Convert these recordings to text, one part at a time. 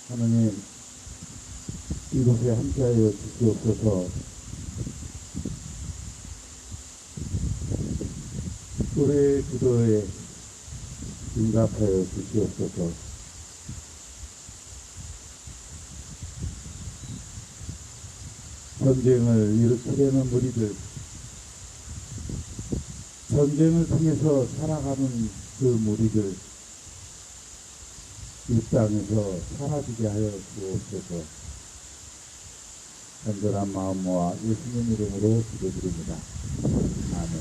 하나님, 이곳에 함께하여 주시옵소서. 우리의 기도에 응답하여 주시옵소서. 전쟁을 일으키려는 무리들, 전쟁을 통해서 살아가는 그 무리들, 이 땅에서 사라지게 하여 주옵소서. 간절한 마음 모아 예수님 이름으로 기도드립니다. 아멘.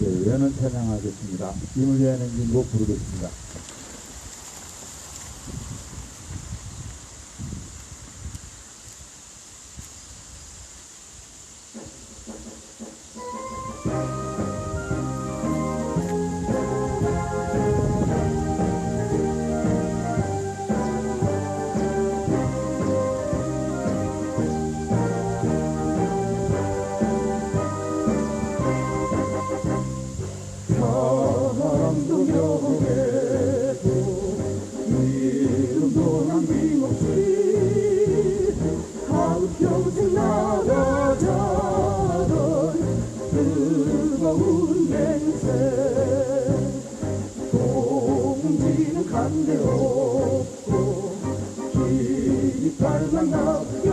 네, 외는 찬양하겠습니다. 힘을 위한 행진곡 부르겠습니다. 평생 나가자던 뜨거운 맹세 공지는 간대 없고 깃발만 납겨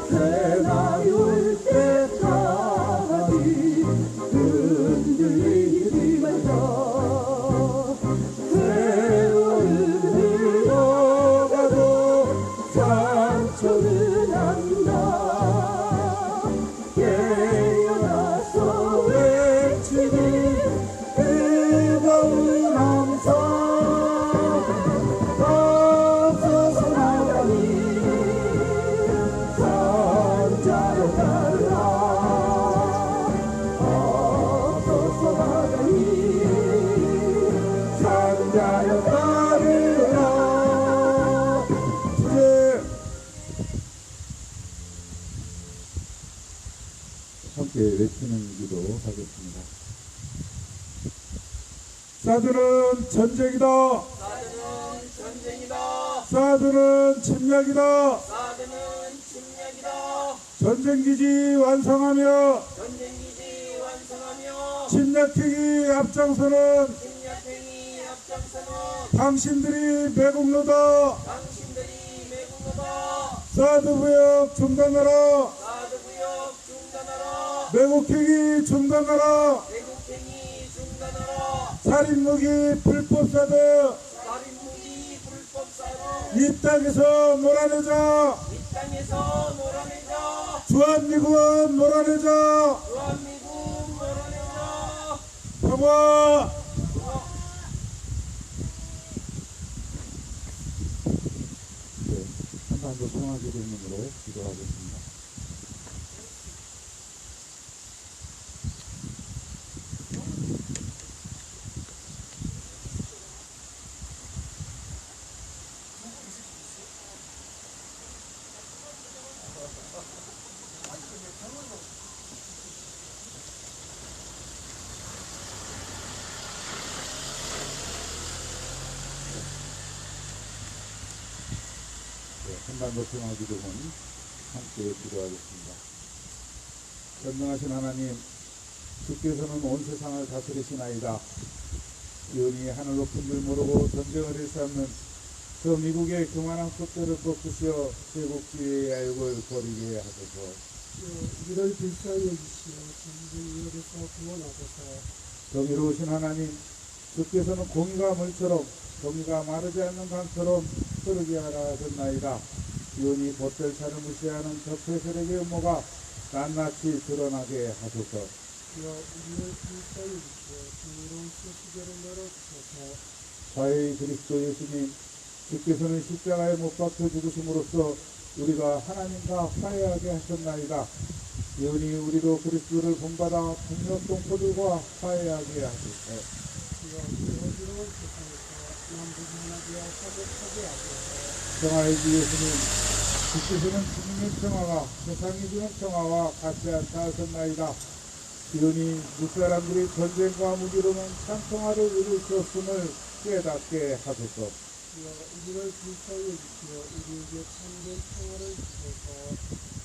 새날이 올 때까지 흔들리지 말자 세월은 흘러가도 상처는 안다 깨어나서 외치는 뜨거운 함성 앞서서 나가니 산자여 따르라 앞서서 나가니 산자여 따르라 이제 함께 외치는 기도 하겠습니다. 사드는 전쟁이다. 사드는 전쟁이다. 사드는 침략이다. 사드는 침략이다. 전쟁기지 완성하며 전쟁기지 완성하며 침략행위 앞장서는 침략행위 앞장서는 당신들이 매국노다. 당신들이 매국노다. 사드구역 중단하라. 사드구역 중단하라. 매국행위 중단하라. 매국행위 중단하라. 살인무기 불법사드 살인무기 불법사로 이 땅에서 몰아내자. 이 땅에서 몰아내자. 주한미군 몰아내자. 주한미군 몰아내자. 평화. 네, 한반도 평화기도님으로 기도하겠습니다. 한반도 평화기도문 함께 기도하겠습니다. 전능하신 하나님, 주께서는 온 세상을 다스리시나이다. 기온이 하늘 높은 줄 모르고 전쟁을 일삼는 저 미국의 교만한 숫대를 꺾으시어 제국주의의 야욕을 버리게 하소서. 이를 불쌍히 여기시어 전쟁 위협에서 구원하소서. 정의로우신 하나님, 주께서는 공의가 물처럼 정의가 마르지 않는 강처럼 흐르게 하라 하셨나이다. 기온이 봇될 차를 무시하는 적폐 세력의 음모가 낱낱이 드러나게 하소서. 우리를 불쌍히 여기시어 정의로운 시대를 열어주소서. 사회의 그리스도 예수님, 주께서는 십자가에 못 박혀 죽으심으로써 우리가 하나님과 화해하게 하셨나이다. 기온이 우리도 그리스도를 본받아 북녘 동포들과 화해하게 하소서. 우리 어지러운 세상에서 남북문화비와 화목하게 하소서. 평화의 주 예수님, 주께서는 주님의 평화가 세상이 주는 평화와 같지 않다 하셨나이다. 기온이 무사람들이 전쟁과 무기로는 참 평화를 이룰 수 없음을 깨닫게 하소서. 주여 우리를 불쌍히 여기시어 우리에게 참된 평화를 주셔서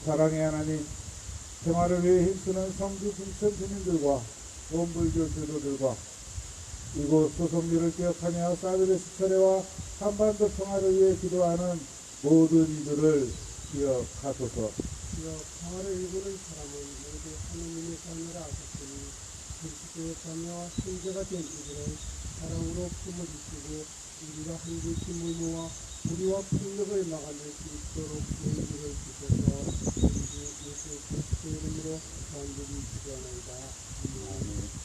사랑의 하나님, 평화를 위해 힘쓰는 성주 분천 주민들과 원불교 교도들과 이곳 소속리를 기억하며 사드레스 철회와 한반도 평화를 위해 기도하는 모든 이들을 기억하소서. 주여 평화를 일구는 사람은 모두 하느님의 자녀라 하셨으니 그리스도의 자녀와 형제가 된 이들을 사랑으로 품어주시고 우리가 한글심을 모아 불의와 폭력을 막아낼 수 있도록 용기를 주셔서 우리 주 예수 그리스도 이름으로 간절히 기도하나이다. 아멘.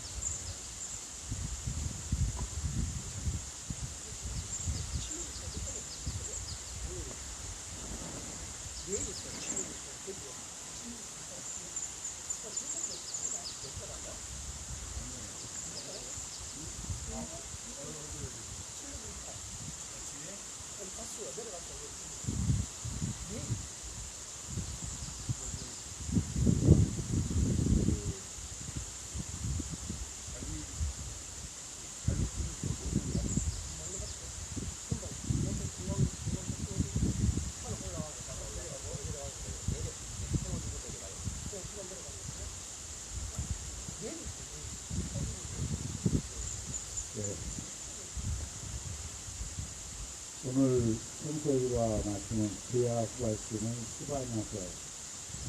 오늘 성서일과 말씀은 구약 말씀은 수반하서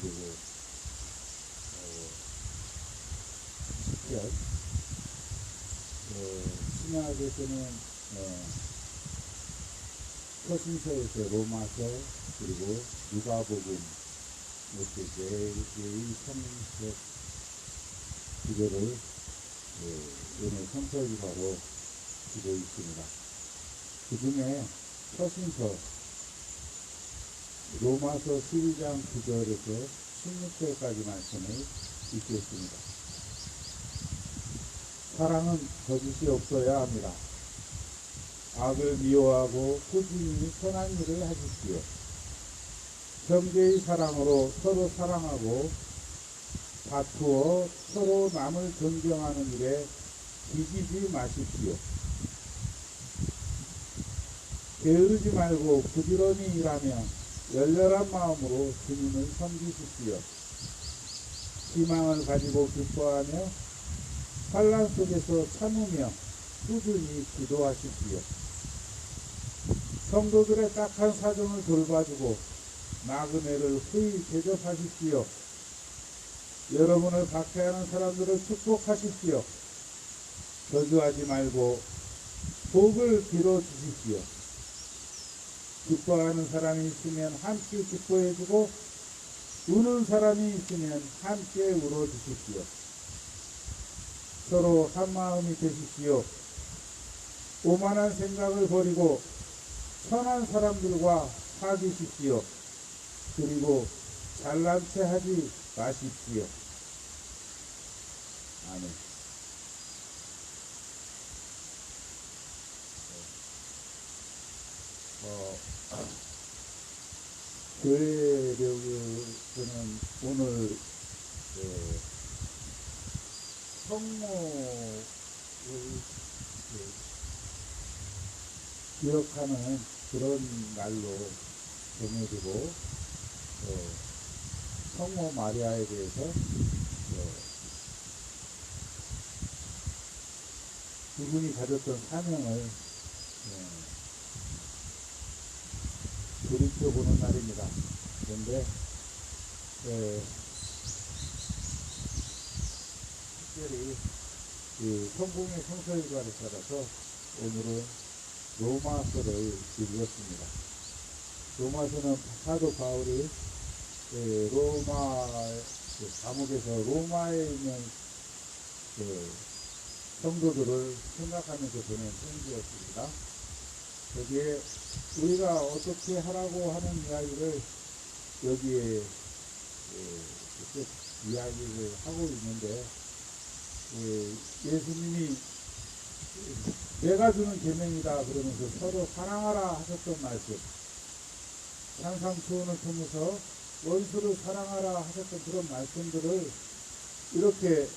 그리고 시편 신약에서는 서신서에서 로마서 그리고 누가복음 이렇게 네 개의 성서 구절을 오늘 성서일과로 주고 있습니다. 그 중에 서신서 로마서 12장 9절에서 16절까지 말씀을 읽겠습니다. 사랑은 거짓이 없어야 합니다. 악을 미워하고 꾸준히 선한 일을 하십시오. 형제의 사랑으로 서로 사랑하고 다투어 서로 남을 존경하는 일에 뒤지지 마십시오. 게으르지 말고 부지런히 일하며 열렬한 마음으로 주님을 섬기십시오. 희망을 가지고 기뻐하며 환난 속에서 참으며 꾸준히 기도하십시오. 성도들의 딱한 사정을 돌봐주고 나그네를 후히 대접하십시오. 여러분을 박해하는 사람들을 축복하십시오. 저주하지 말고 복을 빌어주십시오. 기뻐하는 사람이 있으면 함께 기뻐해주고 우는 사람이 있으면 함께 울어주십시오. 서로 한마음이 되십시오. 오만한 생각을 버리고 선한 사람들과 사귀십시오. 그리고 잘난 체 하지 마십시오. 아멘. 교회력에서는 오늘 성모를 기억하는 그런 날로 정해지고 성모 마리아에 대해서 그분이 가졌던 사명을 돌이켜보는 날입니다. 그런데 특별히 그 성공의 성서일과를 따라서 오늘은 로마서를 읽었습니다. 로마서는 사도 바울이 로마 감옥에서 로마에 있는 성도들을 생각하면서 보낸 편지였습니다. 거기에 우리가 어떻게 하라고 하는 이야기를 여기에 이야기를 하고 있는데 예수님이 내가 주는 계명이다 그러면서 서로 사랑하라 하셨던 말씀, 산상수훈을 통해서 원수를 사랑하라 하셨던 그런 말씀들을 이렇게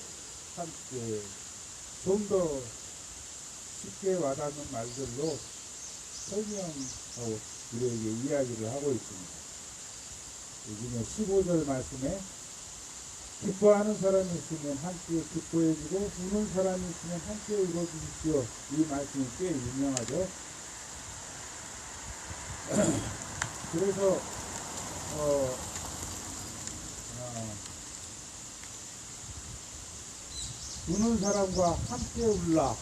좀 더 쉽게 와닿는 말들로 설명하고 우리에게 이야기를 하고 있습니다. 요즘에 15절 말씀에 기뻐하는 사람이 있으면 함께 기뻐해주고 우는 사람이 있으면 함께 울어주십시오. 이 말씀이 꽤 유명하죠. 그래서 우는 사람과 함께 울라.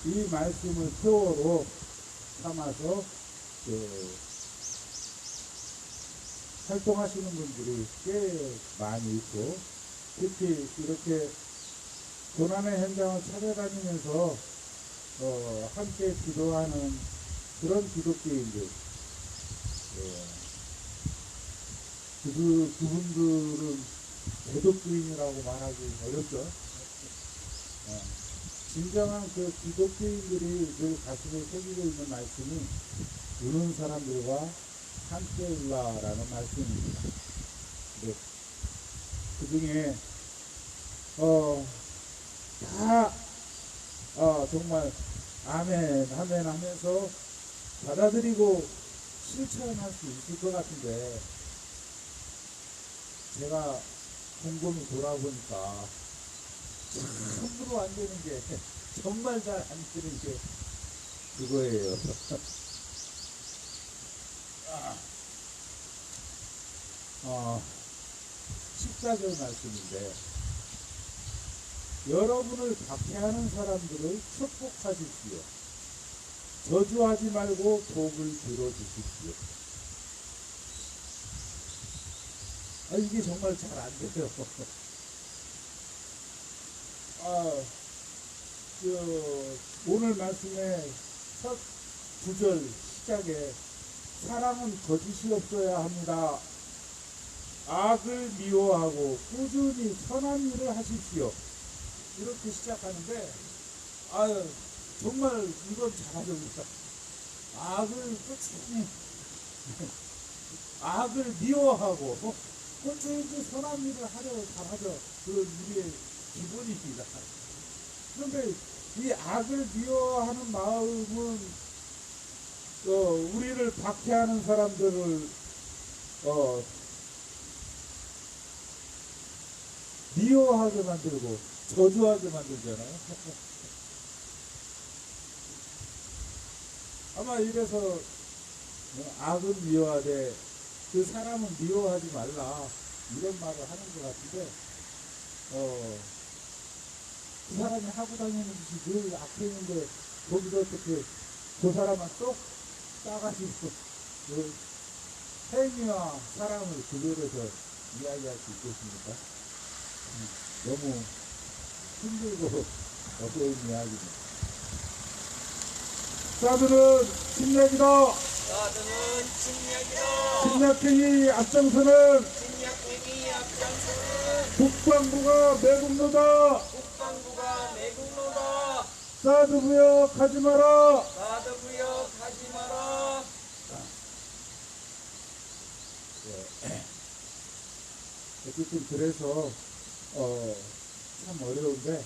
이 말씀을 표어로 삼아서 활동하시는 분들이 꽤 많이 있고, 특히 이렇게 고난의 현장을 찾아다니면서 함께 기도하는 그런 기독교인들, 그분들은 대독교인이라고 말하기 어렵죠. 진정한 그 기독교인들이 늘 가슴에 새기고 있는 말씀이 우는 사람들과 함께 울라라는 말씀입니다. 네. 그 중에 다 정말 아멘 아멘 하면서 받아들이고 실천할 수 있을 것 같은데, 제가 곰곰이 돌아보니까 참으로 안 되는 게, 정말 잘 안 되는 게 그거예요. 14절 말씀인데, 여러분을 박해하는 사람들을 축복하십시오. 저주하지 말고 복을 들어주십시오. 이게 정말 잘 안 돼요. 오늘 말씀의 첫 9절 시작에 사랑은 거짓이 없어야 합니다. 악을 미워하고 꾸준히 선한 일을 하십시오. 이렇게 시작하는데, 정말 이건 잘하십니다. 악을 꾸준히, 악을 미워하고 꾸준히 선한 일을 하려 잘하죠. 그건 우리의 기본입니다. 그런데 이 악을 미워하는 마음은 우리를 박해하는 사람들을 미워하게 만들고 저주하게 만들잖아요. 아마 이래서 악은 미워하되 그 사람은 미워하지 말라, 이런 말을 하는 것 같은데, 그 사람이 하고 다니는 짓이 늘 악행인데 거기서 어떻게 그 사람은 쏙 따가지고 그 행위와 사람을 구별해서 이야기할 수 있겠습니까? 너무 힘들고 어려운 이야기입니다. 사드는 침략이다. 사드는 침략이다. 침략행위 앞장서는 침략행위 앞장서는 국방부가 매국노다. 국방부가 매국노다. 사드 부역하지 마라. 사드 부역하지 마라. 어쨌든 그래서 참 어려운데,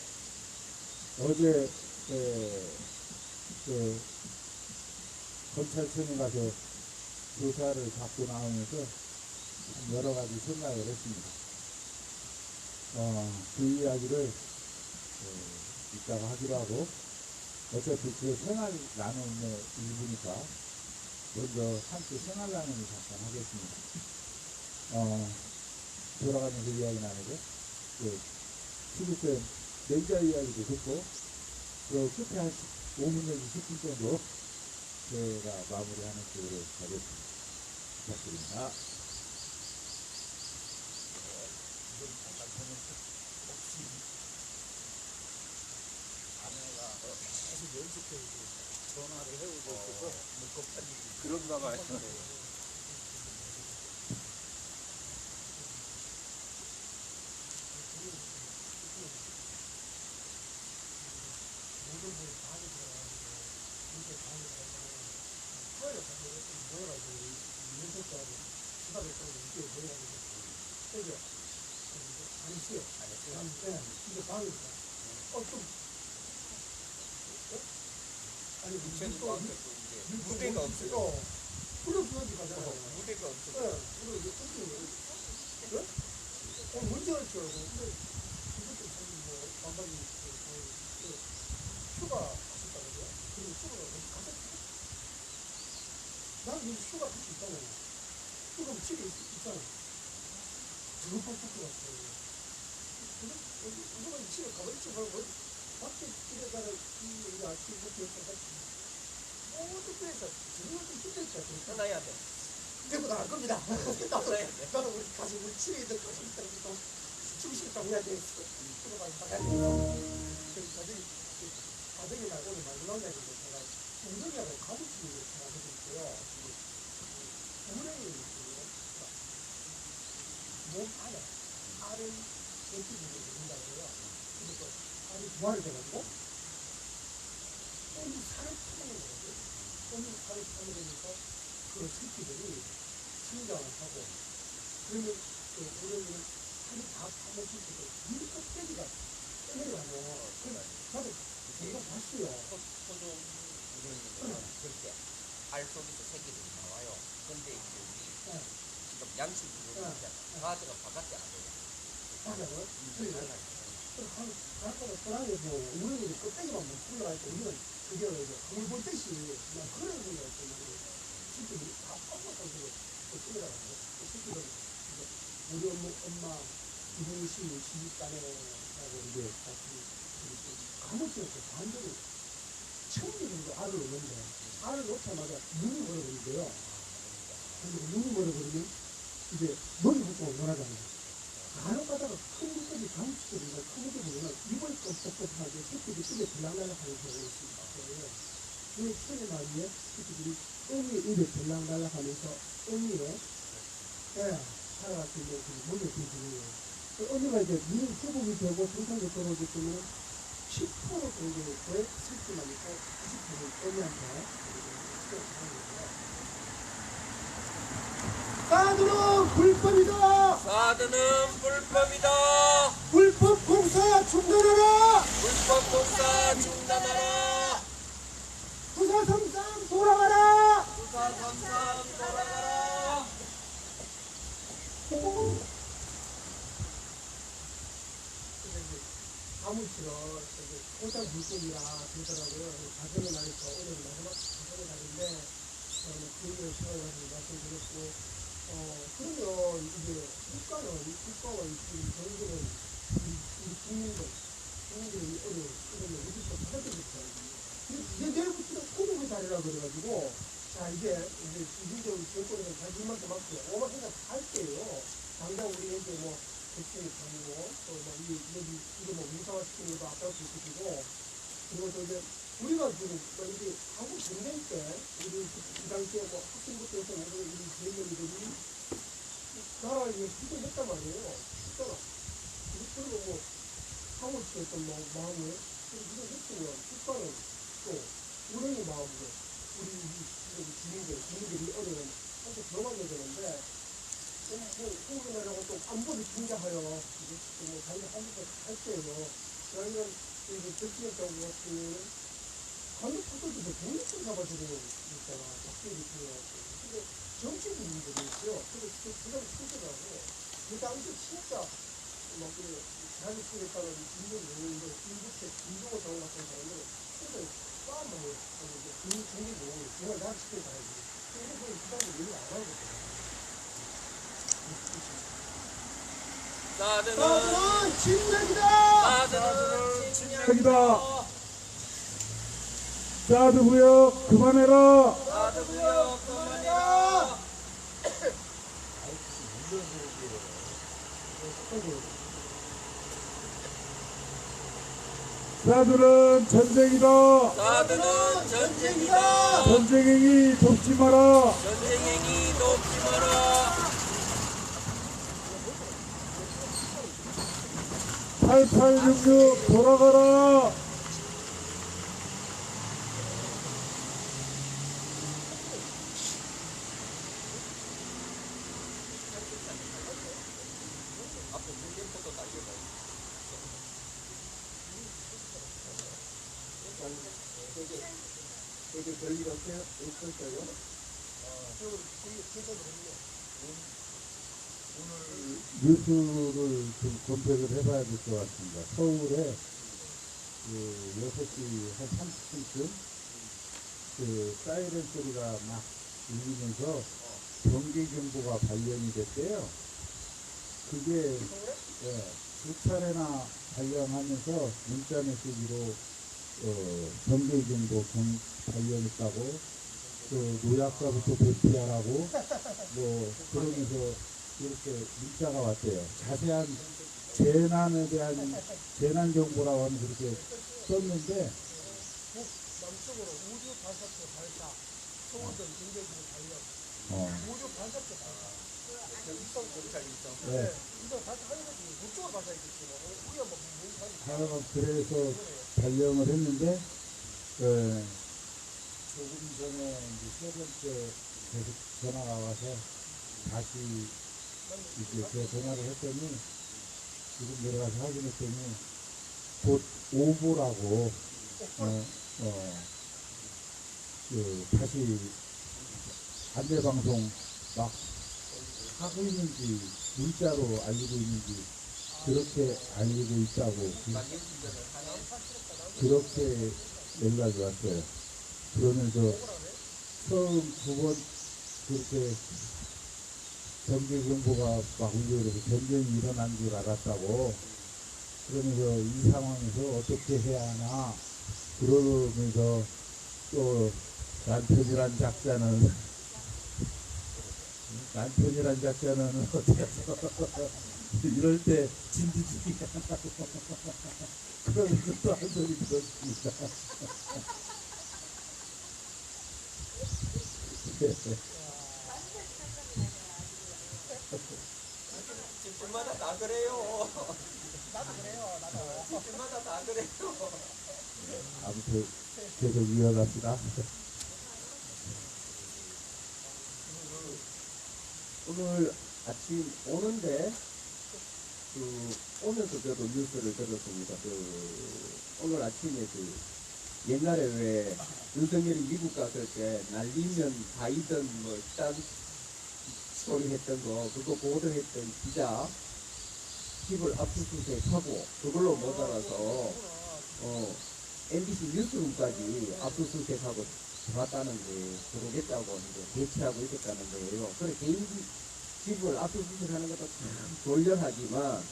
어제 검찰청에 가서 조사를 받고 나오면서 참 여러 가지 생각을 했습니다. 그 이야기를 이따가 하기로 하고, 어차피 그 생활 나눔의 일부니까 먼저 함께 생활 나눔을 잠깐 하겠습니다. 돌아가면서 이야기 나누고, 수급된 맹자 이야기도 듣고, 그 끝에 한 5분 내지 10분 정도 제가 마무리하는 쪽으로 가겠습니다. 부탁드립니다. 아내가 계속 연습해서 전화를 해오고 있어서 그런가 봐요. 아니, 무대가 없어요. 풀어 부서지 가잖아. 무대가 예, 없어요. 이거 이제 어떻게 해? 문제 할줄 알고 근데 이것도 사실 뭐 반반이 휴가 갔었다 그죠? 그리고 휴가가 어디 갔었지? 난 이제 휴가 갈 수 있잖아요. 휴가 집에 있잖아. 저거 빡빡 갔어. 누가 집에 가버렸지 말고 밖에 집에다가 이 아침부터 해서 모두 빼서 저녁을 좀 힘들죠. 떠나야 돼. 데리고 나갈 겁니다. 떠나야 돼. 나도 우리 가서 우리 집에 있는 가서 또 죽으시겠다 우리야 돼. 들어가서 나가야 돼. 가족이 나고는 많이 나오냐 근데 제가 엉덩이하고 가무치는 게 가지고 있고요. 구렁이 있고요. 몸 안에 알을 왼쪽으로 넣는다고요. 그래서 알이 부활이 돼가지고 이 살을 파먹는 거거든요. 이 살을 파먹으면서 그 새끼들이 성장을 하고 그러면 그 우렁이는 살이 다 파먹힐 때도 이 껍데기가 떠내려가요. 그러면 나도 이거 봤어요. 소중 우렁이는 그렇게 알 속에서 새끼들이 나와요. 근데 이제 우리 네. 지금 양식 우렁이잖아. 가드가 바깥에 안 돼요. 맞아요. 가까가 떠나려고 우렁이는 껍데기만 못 풀려갈 때 우리는 그게 이제 거울 볼 듯이 그냥 그런 거가 있단 말이에요. 새끼들이 다 파먹어서 끌려가거든요. 그 새끼들은 이제 우리 엄마 이동시 시집가네라고 이제 같이 가무치는 그 반대로 천기름도 알을 넣는데 알을 넣자마자 눈이 멀어버린대요. 근데 눈이 멀어버리면 이제 머리 붙고 원하잖아요. 간혹 가다가 큰 물고기 가무치들이나 큰 물고기 보면 이걸 껍덕껍덕하게 새끼들이 입에 들락날락 하는 경우가 있어요. 그 최근 나이에 새끼들이 어미의 입에 들락날락 하면서 어미의 살아갈 수 있는 그 몸에 들어요. 어미가 이제 눈이 회복이 되고 정상적으로 떨어질 때는 10% 정도의 새끼만 있고 90%는 어미한테 사드는 불법이다. 사드는 불법이다. 불법 공사 중단하라. 불법 공사 중단하라. 부사삼삼 돌아가라. 부사삼삼 돌아가라. 가무치로 꽃장 물고기라 그러더라고요. 가정의 날이죠. 오늘 마지막 가정의 날인데 그걸 생각하시고 말씀드렸고 그러면 이제 국가와 지금 저희들은 우리 국민들이 어려우면 우리부터 받아들였어요. 이제 내일부터 꾸미고 자리라 그래가지고 자 이제 이준정 정권에서 자기만큼 맞고 오만 생각 다 할게요. 당장 우리 이제 뭐 백신이 다니고 또뭐 여기 이거 뭐 무상화시키는 것도 아까울 수 있고 그리고 또 이제 우리가 지금 이제 한국 전쟁 때 우리 그 당시에 뭐 학생부터 해서 우리 젊은이들이 나라에 희생했단 말이에요. 했잖아. 그리고 뭐 사무치였던 뭐 마음을 희생했으면 국가는 또 우렁이 마음으로 우리 주민들이 어려운 한테 들어만야 되는데 뭐 우리나라가 또 안보를 중재하여 뭐 자기가 한국에 할 때요. 그러면 이제 정치적으로 같은 경우는 관계 파도들도 독립성 잡아주는 거 있잖아. 박수를 주려고. 근데 정치인들이 있어요. 근데 그 사람이 실제라고 그 당시 진짜 막 대한민국에 따른 진보를 진보고 정원 같은 사람들은 그래서 싸움을 중립으로 중앙 대학시킬 사람이 근데 그 사람이 얘기를 안 하거든요. 사드는 진작이다. 사드는 진작이다. 사드 구역 그만해라. 사드 구역 그만해라. 사드는 전쟁이다. 사드는 전쟁이다. 전쟁행위 돕지 마라. 전쟁행위 돕지 마라. 8866 돌아가라. 앞에 물개포도 날려봐요. 이게 별일 없을까요? 뉴스를 좀 검색을 해봐야 될 것 같습니다. 서울에 그 6시 한 30분쯤 그 사이렌 소리가 막 울리면서 경계경보가 발령이 됐대요. 그게 두 차례나 발령하면서 문자 메시지로 경계경보 발령했다고 그 노약자부터 대피하라고 뭐 그러면서 이렇게 문자가 왔대요. 자세한 재난에 대한 재난 정보라고 하면 그렇게 썼는데 남쪽으로 우주 발사체 발사, 서울도 경계지구 발령, 우주 발사체 발사. 일성 검찰 일성. 네. 이거 다시 하는 거지. 북쪽으로 발사했겠지. 우리가 뭐 하여간 그래서 발령을 했는데 조금 전에 이제 세 번째 계속 전화가 와서 다시 이제 제가 전화를 했더니 지금 내려가서 확인했더니 곧 오보라고 다시 안내방송 막 하고 있는지 문자로 알리고 있는지 그렇게 알리고 있다고 그렇게 연락이 왔어요. 그러면서 처음 두 번 그렇게 경계경보가 막 울려서 전쟁이 일어난 줄 알았다고 그러면서 이 상황에서 어떻게 해야 하나 그러면서 또 남편이란 작자는 어떻게 해서 이럴 때 진두지휘 하라고 그러면서 또 한 소리 들었습니다. 집집마다 다 그래요. 나도 그래요. 나도. 집집마다 다 그래요. 아무튼 계속 이어갑시다. 오늘 아침 오는데 오면서 저도 뉴스를 들었습니다. 오늘 아침에 옛날에 왜 윤석열이 미국 갔을 때 날리면 바이든 딴 소리 했던 거 그거 보도했던 기자 집을 압수수색하고 그걸로 못 알아서 MBC 뉴스룸까지 압수수색하고 들어갔다는데 들어오겠다고 이제 대치하고 있었다는 거예요. 그래 개인 집을 압수수색하는 것도 참 졸렬하지만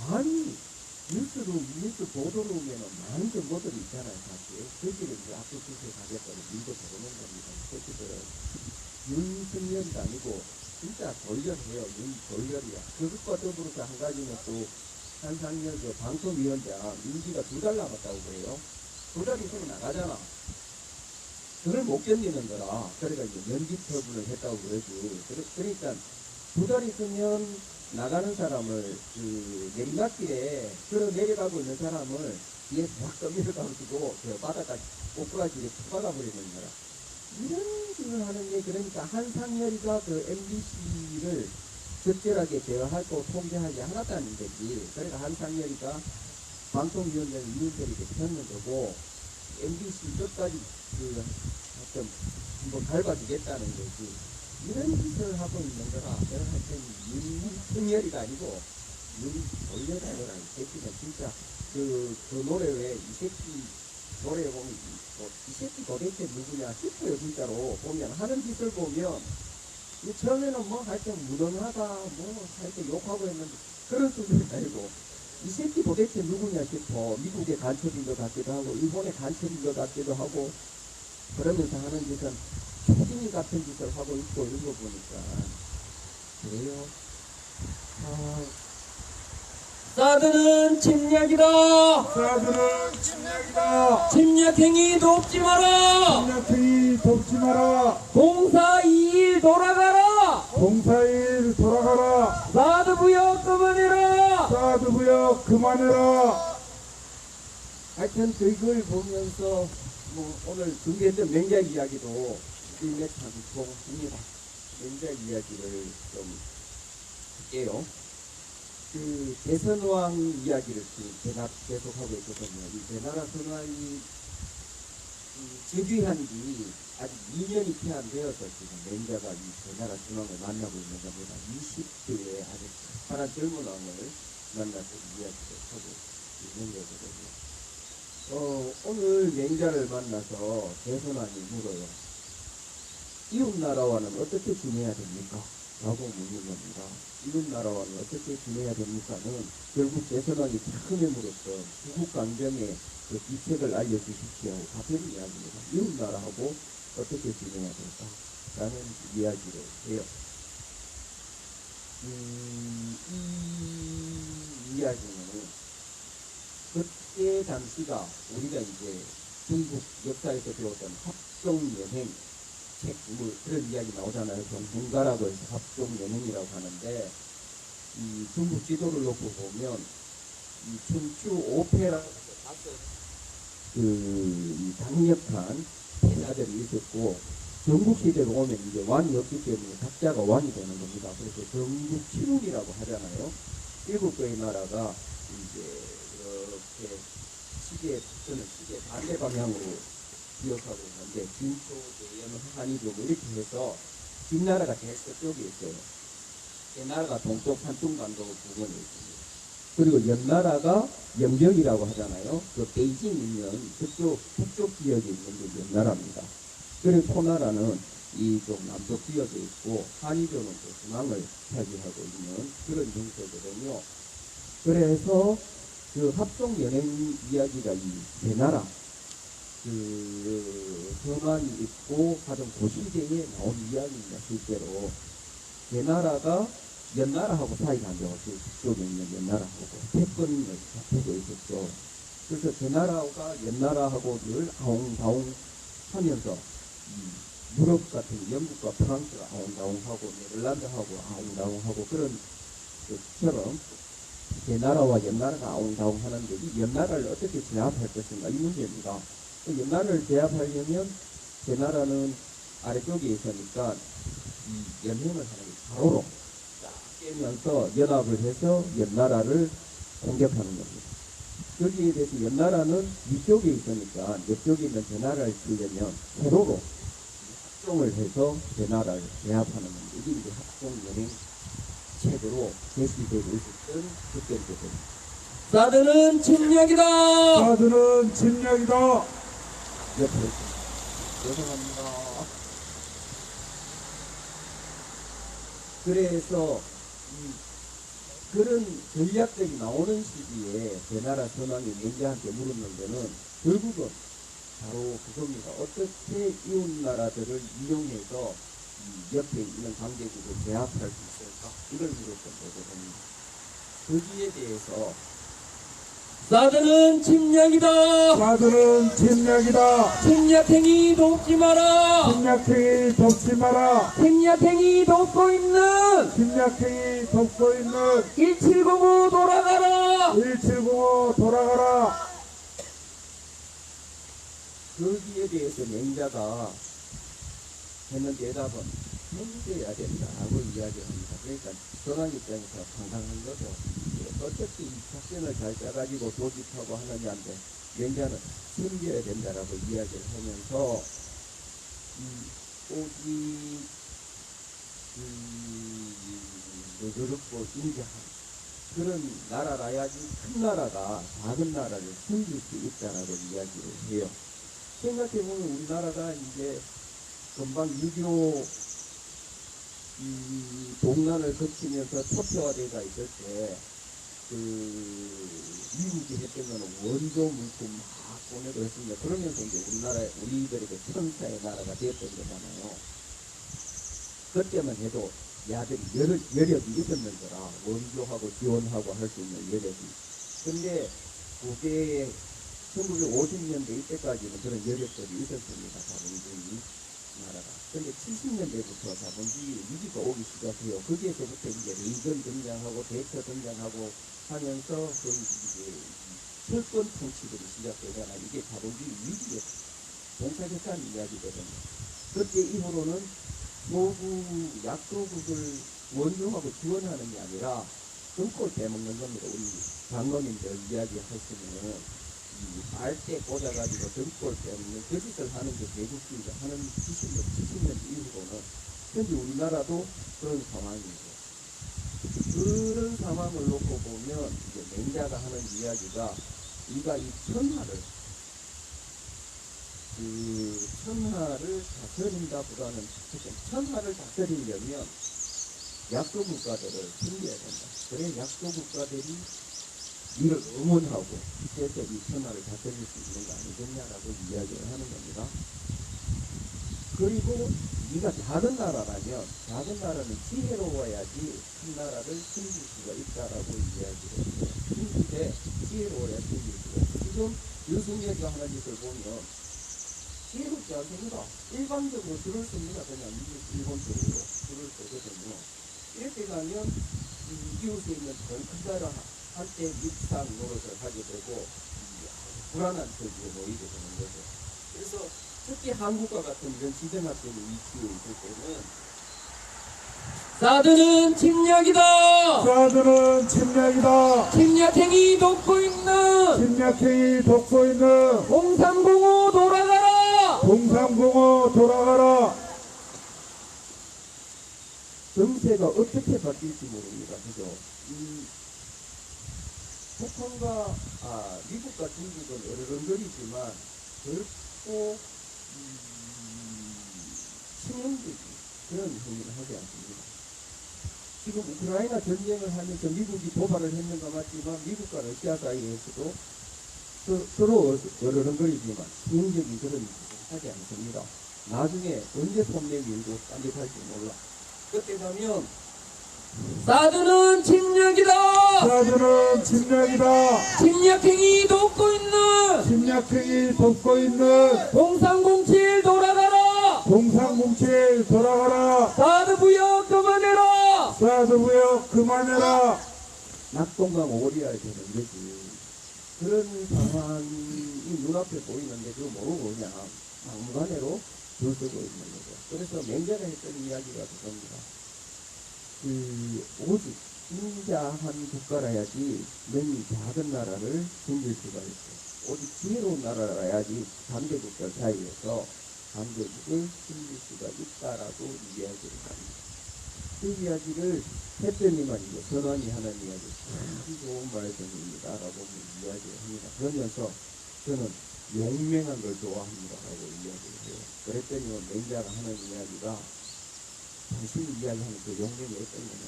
아니 뉴스 보도룸에는 많은 정보들이 있잖아요. 사실 거기를 이제 압수수색하겠다고 밀고 들어오는 겁니다. 새끼들은 윤석열이 아니고 진짜 졸렬해요. 졸렬이야. 그것과 더불어서 한 가지는 또 한상열 방송위원장 임기가 2달 남았다고 그래요. 2달 있으면 나가잖아. 그걸 못 견디는 거라. 그러니까 이제 면직 처분을 했다고 그러지. 그러니까 2달 있으면 나가는 사람을 내리막길에 걸어 내려가고 있는 사람을 뒤에서 확 떠밀어가지고 저 바닥까지 꼬꾸라지게 박아버리는 거라. 이런 식으로 하는 게 그러니까 한상열이가 MBC를 적절하게 대화하고 통제하지 않았다는 거지. 그러니까 한상열이가 방송위원장을 이윤석에게 폈는 거고 MBC 끝까지 하여튼 한번 밟아주겠다는 거지. 이런 짓을 하고 있는 거라. 내가 할 때는 윤석열이가 아니고 윤돌려다 거라. 이 새끼는 진짜 그 노래 왜 이 새끼 노래 보면 이 새끼 도대체 누구냐 싶어요. 진짜로 보면 하는 짓을 보면 처음에는 뭐 하여튼 무던하다 뭐 하여튼 욕하고 했는데 그런 수준이 아니고 이 새끼 도대체 누구냐 싶어. 미국의 간첩인 것 같기도 하고 일본의 간첩인 것 같기도 하고 그러면서 하는 짓은 초딩 같은 짓을 하고 있고 이런 거 보니까 그래요. 사드는 침략이다. 사드는 침략이다. 침략행위 돕지 마라. 침략행위 돕지 마라. 공사 2일 돌아가라. 공사일 돌아가라. 사드 부역 그만해라. 사드 부역 그만해라. 하여튼 그걸 보면서 뭐 오늘 준비했던 명작 이야기도 일맥상통합니다. 명작 이야기를 좀 할게요. 대선왕 이야기를 지금 계속하고 있거든요. 이 대나라 선왕이 즉위한 지 아직 2년이 채 안 되어서 지금 맹자가 이 대나라 중앙을 만나고 있는 겁니다. 20대의 아주 파란 젊은 왕을 만나서 이야기를 하고 있는 거거든요. 오늘 맹자를 만나서 대선왕이 물어요. 이웃나라와는 어떻게 지내야 됩니까? 라고 묻는 겁니다. 이웃나라와는 어떻게 지내야 됩니까는 결국 대선왕이 처음에 물었던 구국강정의 그 기책을 알려주십시오 하고 답변을 이야기합니다. 이웃나라하고 어떻게 지내야 될까? 라는 이야기를 해요. 이 이야기는 그때 당시가 우리가 이제 중국 역사에서 배웠던 합종연행 책, 뭐 그런 이야기 나오잖아요. 정bun가라고 해서 합종연행이라고 하는데 이 중국 지도를 놓고 보면 이 춘추 오페라 그 강력한 대사들이 있었고 전국시대로 오면 이제 왕이 없기 때문에 각자가 왕이 되는 겁니다. 그래서 전국칠국이라고 하잖아요. 7개의 나라가 이제 이렇게 저는 시계 반대 방향으로 기억하고 있는데 진초, 대연, 한이종 이렇게 해서 뒷나라가 제일 서쪽에 있어요. 옛나라가 동쪽 산둥반도 부근에 있습니다. 그리고 옆나라가 영정이라고 하잖아요. 그 베이징 있는 그쪽 북쪽 지역에 있는 게 옆나라입니다. 그리고 초나라는 이쪽 남쪽 지역에 있고 한이종은 그 중앙을 차지하고 있는 그런 정서거든요. 그래서 그 합종연행 이야기가 이 대나라 그 전환이 있고 하던 그 시대에 나온 이야기입니다. 실제로 대나라가 연나라하고 사이가 안 좋았어요. 북쪽에 있는 연나라하고 패권을 잡히고 있었죠. 그래서 대나라가 연나라하고 늘 아웅다웅 하면서 유럽 같은 영국과 프랑스가 아웅다웅하고 네덜란드하고 아웅다웅하고 그런 것처럼 대나라와 연나라가 아웅다웅 하는데 이 연나라를 어떻게 제압할 것인가 이 문제입니다. 연나라를 제압하려면 대나라는 아래쪽에 있으니까 이 연행을 하는 게 바로로 딱 깨면서 연합을 해서 연나라를 공격하는 겁니다. 여기에 대해서 연나라는 위쪽에 있으니까 옆쪽에 있는 대나라를 치려면 세로로 합종을 해서 대나라를 제압하는 겁니다. 이게 이제 합종연행 책으로 제시되고 있었던 그때부터 사드는 침략이다. 사드는 침략이다. 옆으로 죄송합니다. 그래서 그런 전략들이 나오는 시기에 대나라 선왕이 맹자한테 물었는 데는 결국은 바로 그겁니다. 어떻게 이웃나라들을 이용해서 옆에 있는 강대국을 제압할 수 있을까? 이걸 물었던 거거든요. 거기에 대해서 사드는 침략이다. 사드는 침략이다. 침략행위 돕지 마라. 침략행위 돕지 마라. 침략행위 돕고 있는 침략행위 돕고 있는 1705 돌아가라. 1705 돌아가라. 거기에 대해서 맹자가 했는 대답은 견뎌야 된다고 이야기합니다. 그러니까 선왕 입장에서 상당한 거죠. 어떻게 이 작전을 잘 짜가지고 조직하고 하느냐인데 맹자는 견뎌야 된다라고 이야기를 하면서 오직 너그럽고 인자한 그런 나라라야지 큰 나라가 작은 나라를 섬길 수 있다라고 이야기를 해요. 생각해보면 우리나라가 이제 금방 6.25 동란을 거치면서 초토화되가 있을 때 미국이 했던 거는 원조 물품 막 보내고 했습니다. 그러면서 이제 우리들에게 천사의 나라가 되었던 거잖아요. 그때만 해도 야들이 여력이 있었는 거라 원조하고 지원하고 할 수 있는 여력이. 근데 그게 1950년대 이때까지는 그런 여력들이 있었습니다. 자본주의 나라가. 근데 70년대부터 자본주의 위기가 오기 시작해요. 거기에서부터 이제 레이건 등장하고 대처 등장하고 하면서 그 이제 철권 통치들이 시작되잖아요. 이게 자본주의 위기에 봉사됐다는 이야기거든요. 그때 이후로는 소부 약소국을 원조하고 지원하는 게 아니라 금골 빼먹는 겁니다. 우리 장로님들 이야기하시면 알때 꽂아가지고 등골 때문에 거짓을 하는 게 대국주의가 하는 70년 이후로는 현재 우리나라도 그런 상황이고, 그런 상황을 놓고 보면 이제 맹자가 하는 이야기가 우리가 이 천하를 다스린다보다는 천하를 다스리려면 약소국가들을 챙겨야 된다. 그래 약소국가들이 이를 응원하고 해서 이 천하를 다스릴 수 있는 거 아니겠냐라고 이야기를 하는 겁니다. 그리고 네가 작은 나라라면 작은 나라는 지혜로워야지 큰 나라를 숨길 수가 있다라고 이야기를 해요. 힘든데 지혜로워야 숨길 수가 있어요. 지금 윤석열이가 하는 짓을 보면 지혜롭지 않습니다. 일반적으로 줄을 씁니다. 그냥 일본 쪽으로 줄을 쓰거든요. 이렇게 가면 이웃에 있는 큰 나라 한때 밑상 노릇을 하게 되고 불안한 처지에 놓이게 되는 거죠. 그래서 특히 한국과 같은 이런 지정학적인 위치에 있을 때는 사드는 침략이다. 사드는 침략이다. 침략행위 돕고 있는 침략행위 돕고 있는 공삼공호 돌아가라. 공삼공호 돌아가라. 정세가 어떻게 바뀔지 모릅니다. 그죠? 북한과 미국과 중국은 어르렁거리지만 결코 치명적인 그런 행위를 하지 않습니다. 지금 우크라이나 전쟁을 하면서 미국이 도발을 했는가 맞지만 미국과 러시아 사이에서도 서로 어르렁거리지만 치명적인 그런 짓을 하지 않습니다. 나중에 언제 손 내밀고 딴짓할지 몰라. 그때 가면 사드는 침략이다. 사드는 침략이다. 침략행위 돕고 있는 침략행위 돕고 있는 0307 돌아가라. 0307 돌아가라. 사드 부역 그만해라. 사드 부역 그만해라. 낙동강 오리알 되는 거지. 그런 상황이 눈앞에 보이는데 그거 모르고 그냥 막무가내로 줄 서고 있는 거죠. 그래서 맹자가 했던 이야기가 그겁니다. 오직 인자한 국가라야지 너희 작은 나라를 숨길 수가 있어. 오직 지혜로운 나라라야지 강대국들 사이에서 강대국을 숨길 수가 있다라고 이야기를 합니다. 그 이야기를 했더니만 이제 선왕이 하는 이야기 참 좋은 말씀입니다라고 이야기를 합니다. 그러면서 저는 용맹한 걸 좋아합니다라고 이야기를 해요. 그랬더니 맹자가 하는 이야기가 당신이 이야기하는 그 용맹이 어떤 거냐.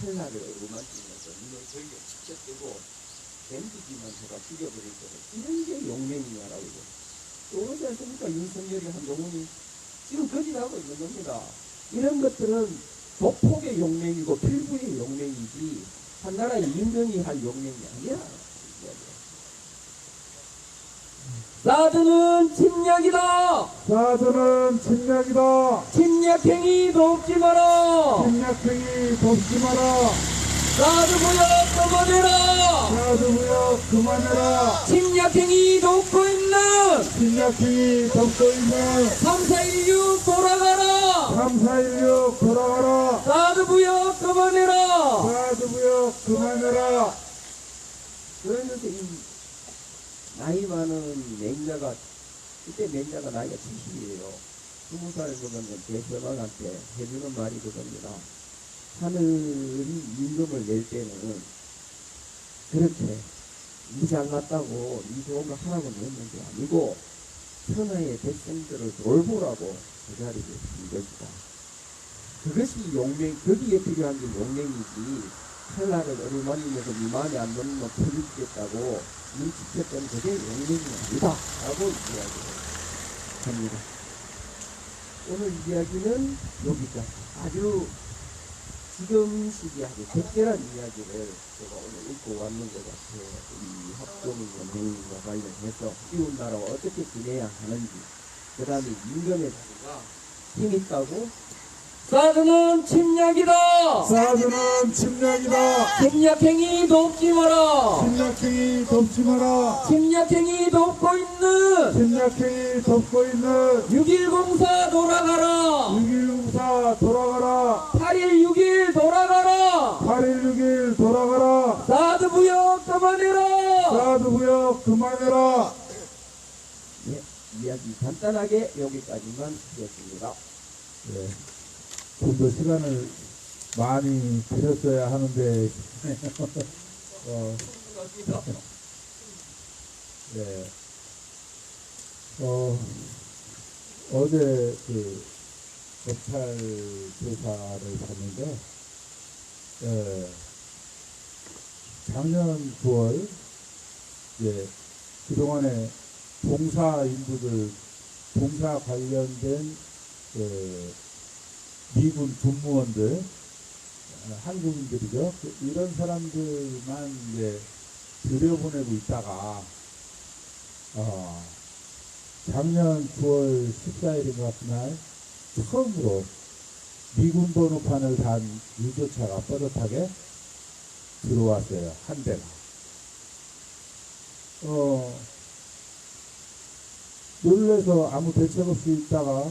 칼날을 어루만지면서 눈을 벌려 직접 뜨고 뱀기기만 해가 죽여버릴 거다. 이런 게 용맹이냐라고. 또 그러지 않습니까? 윤석열이 한동훈이 지금 거짓하고 있는 겁니다. 이런 것들은 조폭의 용맹이고 필부의 용맹이지 한 나라의 임금이 할 용맹이 아니야. 사드는 침략이다. 사드는 침략이다. 침략행위 돕지 마라. 침략행위 돕지 마라. 사드 부역 그만해라. 사드 부역 그만해라. 침략행위 돕고 있는 침략행위 돕고 있는 3416 돌아가라. 3416 돌아가라. 사드 부역 그만해라. 사드 부역 그만해라. 그러면서 이 나이 많은 맹자가 그때 맹자가 나이가 70이에요. 20살 먹으면 대서방한테 해주는 말이 그겁니다. 하늘이 임금을 낼 때는 그렇게 니 잘났다고 니 좋은 거 하라고 냈는 게 아니고 천하의 백성들을 돌보라고 그 자리를 준 것이다. 그것이 용맹, 거기에 필요한 게 용맹이지 칼날을 어루만지면서 니 마음에 안 드는 거 퍼주겠다고 눈치챘던 그게 용맹이 아니다 라고 이야기를 합니다. 오늘 이야기는 여기까지. 아주 지금 시기에 아주 적절한 이야기를 제가 오늘 읽고 왔는 것 같아요. 이 합동연맹과 관련해서 이웃 나라와 어떻게 지내야 하는지, 그 다음에 임금의 자리가 힘있다고. 사드는 침략이다. 사드는 침략이다. 침략행위 돕지 마라. 침략행위 돕지 마라. 침략행위 돕고 있는 침략행위 돕고 있는 6104 돌아가라. 6164 돌아가라. 8161 돌아가라. 8161 돌아가라. 사드 부역 그만해라. 사드 부역 그만해라. 예, 이야기 간단하게 여기까지만 하겠습니다. 네. 좀 더 시간을 많이 드렸어야 하는데, 네. 어제 그 검찰 조사를 봤는데, 작년 9월, 이제 그동안에 봉사 인부들, 봉사 관련된 미군 군무원들, 한국인들이죠. 이런 사람들만 이제 들여보내고 있다가, 작년 9월 14일인가 그날 처음으로 미군 번호판을 단 유조차가 떳떳하게 들어왔어요. 한 대가. 놀래서 아무 대책 없이 있다가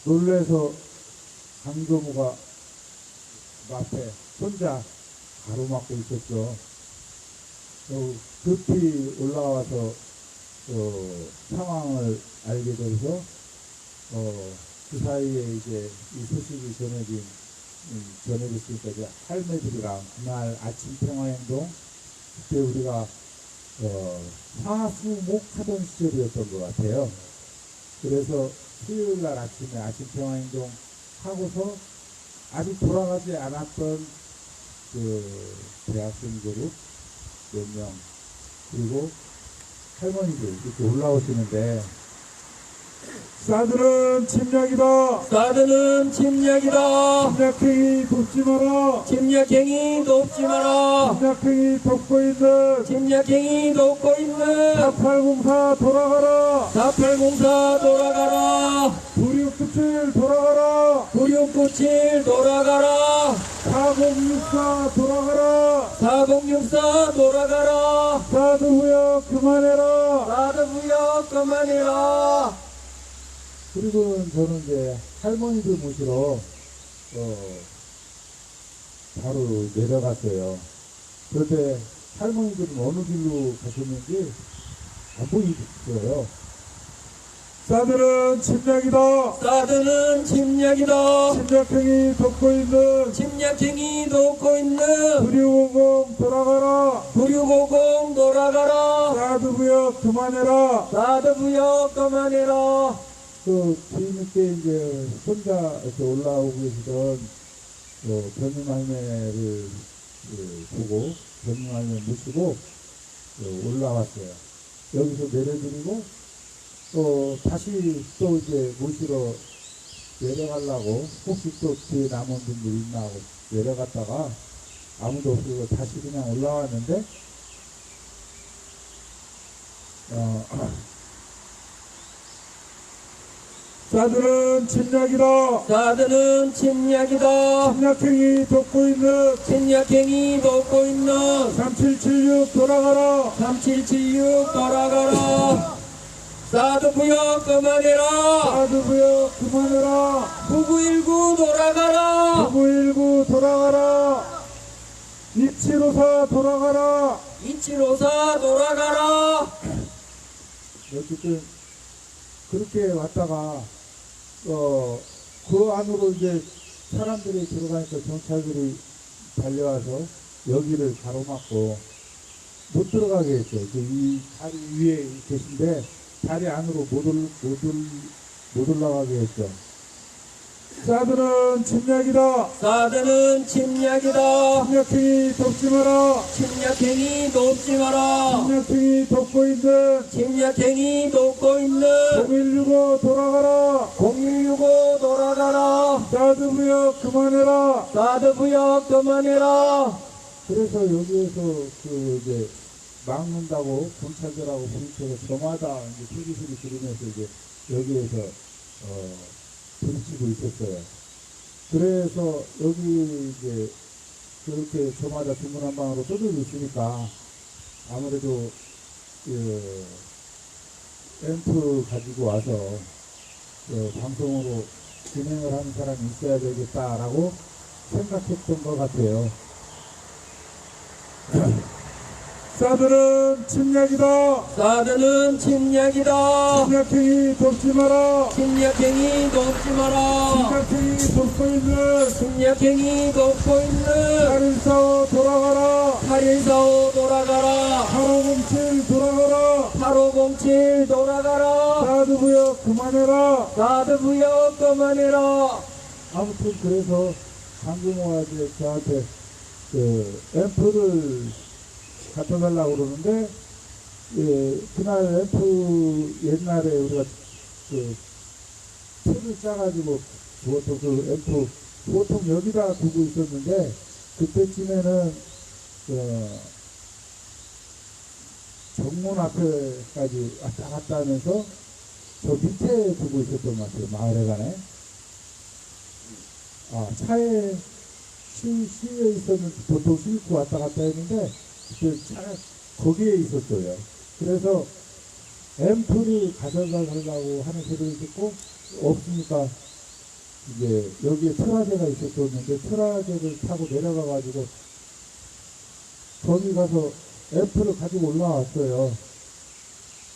놀래서 강조무가 앞에 혼자 가로막고 있었죠. 급히 올라와서 상황을 알게 돼서 그 사이에 이제 이 소식이 전해졌으니까 이제 할매들이랑 그날 아침 평화행동 그때 우리가 화수목 하던 시절이었던 것 같아요. 그래서 수요일 날 아침에 아침 평화행동 하고서 아직 돌아가지 않았던 그 대학생 그룹 몇 명 그리고 할머니들 이렇게 올라오시는데 사드는 침략이다. 사드는 침략이다. 침략행위 돕지 마라. 침략행위 돕지 마라. 침략행위 돕고 있는 침략행위 돕고 있는 4804 돌아가라. 4804 돌아가라. 9697 돌아가라. 9697 돌아가라. 4064 돌아가라. 4064 돌아가라. 사드 후역 그만해라. 사드 부역 그만해라. 그리고 저는 이제 할머니들 모시러 바로 내려갔어요. 그런데 할머니들은 어느 길로 가셨는지 안 보이더라고요. 사드는 침략이다. 사드는 침략이다. 침략행위 돕고 있는 침략행위 돕고 있는 9650 돌아가라. 9650 돌아가라. 사드 구역 그만해라. 사드 부역 그만해라. 그 뒤늦게 이제 혼자 이렇게 올라오고 계시던 변님 할매를 보고 변님 할매 모시고 올라왔어요. 여기서 내려드리고 다시 또 이제 모시러 내려가려고 혹시 또 뒤에 남은 분들 있나 하고 내려갔다가 아무도 없어서 다시 그냥 올라왔는데 사드는 침략이다. 사드는 침략이다. 침략행위 돕고 있는 침략행위 돕고 있는 3776 돌아가라. 3776 돌아가라. 사드 부역 그만해라. 사드 구역 그만해라. 9919 돌아가라. 9919 돌아가라. 2754 돌아가라. 2754 돌아가라. 어쨌든 그렇게 왔다가 그 안으로 이제 사람들이 들어가니까 경찰들이 달려와서 여기를 가로막고 못 들어가게 했죠. 이 다리 위에 계신데 다리 안으로 못 올라가게 했죠. 사드는 침략이다. 사드는 침략이다. 침략행위 돕지 마라. 침략행위 돕지 마라. 침략행위 돕고 있는 침략행위 돕고 있는 0165 돌아가라. 0165 돌아가라. 사드 구역 그만해라. 사드 부역 그만해라. 그래서 여기에서 이제 막는다고 경찰들하고 부딪혀서 저마다 이제 소리소리 들으면서 이제 여기에서 부딪히고 있었어요. 그래서 여기 이제 그렇게 저마다 중문한방으로 쏟아져 있으니까 아무래도 앰프 가지고 와서 방송으로 진행을 하는 사람이 있어야 되겠다라고 생각했던 것 같아요. 사드는 침략이다. 사드는 침략이다. 침략행위 돕지 마라. 침략행위 돕지 마라. 침략행위 돕고 있는 침략행위 돕고 있는 살인사오 돌아가라. 살인사오 돌아가라. 8507 돌아가라. 8507 돌아가라. 사드부역 그만해라. 사드부역 그만해라. 아무튼 그래서 강금호가 저한테 그 앰프를 갖다 달라고 그러는데, 예, 그날 앰프 옛날에 우리가 그 틀을 짜가지고 주었던 그 앰프 보통 여기다 두고 있었는데, 그때쯤에는 정문 앞에까지 왔다 갔다 하면서 저 밑에 두고 있었던 것 같아요. 마을회관에. 차에 실려 있었는데 보통 싣고 왔다 갔다 했는데 그 차가 거기에 있었어요. 그래서 앰플을 가져가려고 하는 소리를 듣고 없으니까 이제 여기에 트라제가 있었었는데 트라제를 타고 내려가가지고 거기 가서 앰플을 가지고 올라왔어요.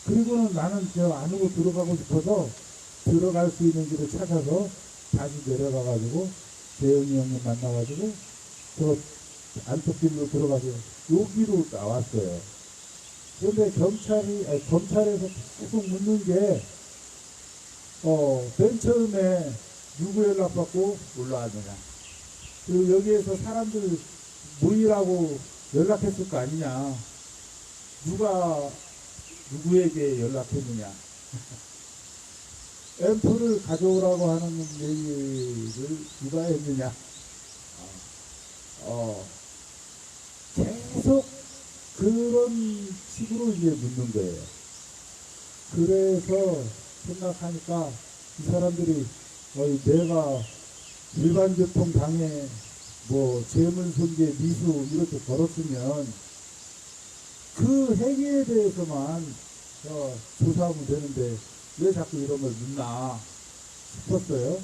그리고는 나는 저 안으로 들어가고 싶어서 들어갈 수 있는 길을 찾아서 다시 내려가가지고 대영이 형님 만나가지고 저 안쪽 길로 들어가서 여기로 나왔어요. 그런데 검찰에서 계속 묻는 게, 맨 처음에 누구 연락받고 올라왔느냐. 그리고 여기에서 사람들 모이라고 연락했을 거 아니냐. 누가 누구에게 연락했느냐. 앰프를 가져오라고 하는 얘기를 누가 했느냐. 계속 그런 식으로 이제 묻는 거예요. 그래서 생각하니까 이 사람들이 내가 일반교통당해 뭐 재물손괴 미수 이렇게 걸었으면 그 행위에 대해서만 조사하면 되는데 왜 자꾸 이런 걸 묻나 싶었어요.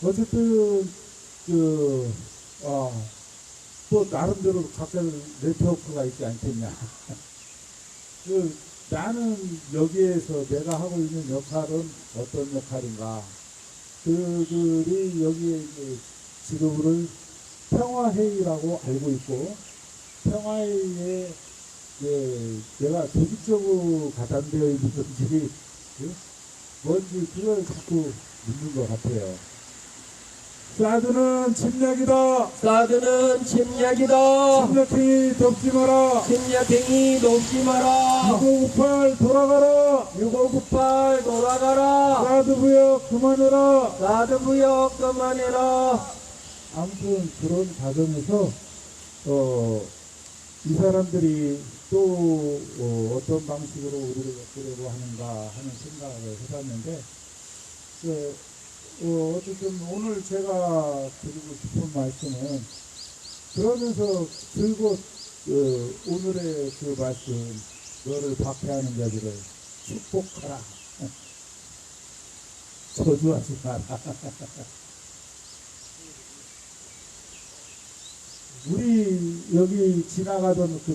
어쨌든 또 나름대로 각자 네트워크가 있지 않겠냐. 나는 여기에서 내가 하고 있는 역할은 어떤 역할인가. 그들이 여기에 이제 직업을 평화회의라고 알고 있고, 평화회의에 내가 조직적으로 가담되어 있는지 뭔지 그걸 자꾸 묻는 것 같아요. 사드는 침략이다. 사드는 침략이다. 침략행위 돕지 마라. 침략행위 돕지 마라. 6598 돌아가라. 6598 돌아가라. 사드부역 그만해라. 사드부역 그만해라. 아무튼 그런 과정에서 이 사람들이 또 어떤 방식으로 우리를 엮으려고 하는가 하는 생각을 해봤는데, 어쨌든 오늘 제가 드리고 싶은 말씀은, 그러면서 들고 오늘의 그 말씀, 너를 박해하는 자들을 축복하라. 저주하지 마라. 우리 여기 지나가던 그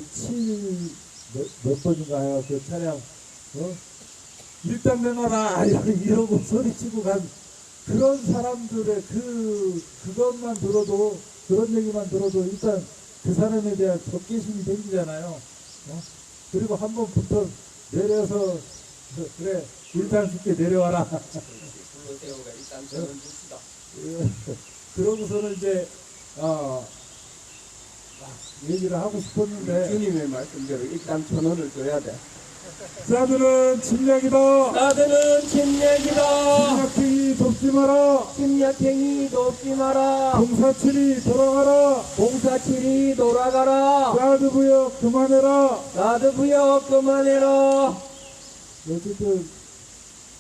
몇 번인가요? 그 차량, 일단 내놔라! 이러고 소리치고 간 그런 사람들의 그것만 들어도, 그런 얘기만 들어도 일단 그 사람에 대한 적개심이 생기잖아요. 그리고 한 번 붙어 내려서, 그래, 일단 쉽게 내려와라. 불러세우가 일단 저는 줍시다. 그러고서는 이제, 얘기를 하고 싶었는데, 주님의 말씀대로 일단 1,000원을 줘야 돼. 사드는 침략이다. 사드는 침략이다. 침략행위 돕지 마라. 침략행위 돕지 마라. 047이 돌아가라. 047이 돌아가라. 사드부역 그만해라. 사드부역 그만해라. 어쨌든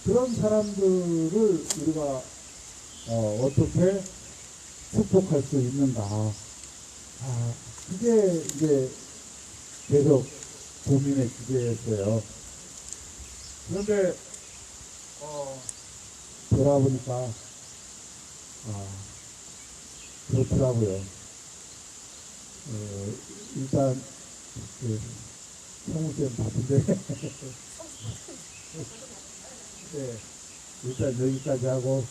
그런 사람들을 우리가 어떻게 축복할 수 있는가. 그게 이제 계속 고민의 주제였어요. 그런데 돌아보니까 그렇더라고요. 일단 성우쌤 바쁜데. 네, 일단 여기까지 하고,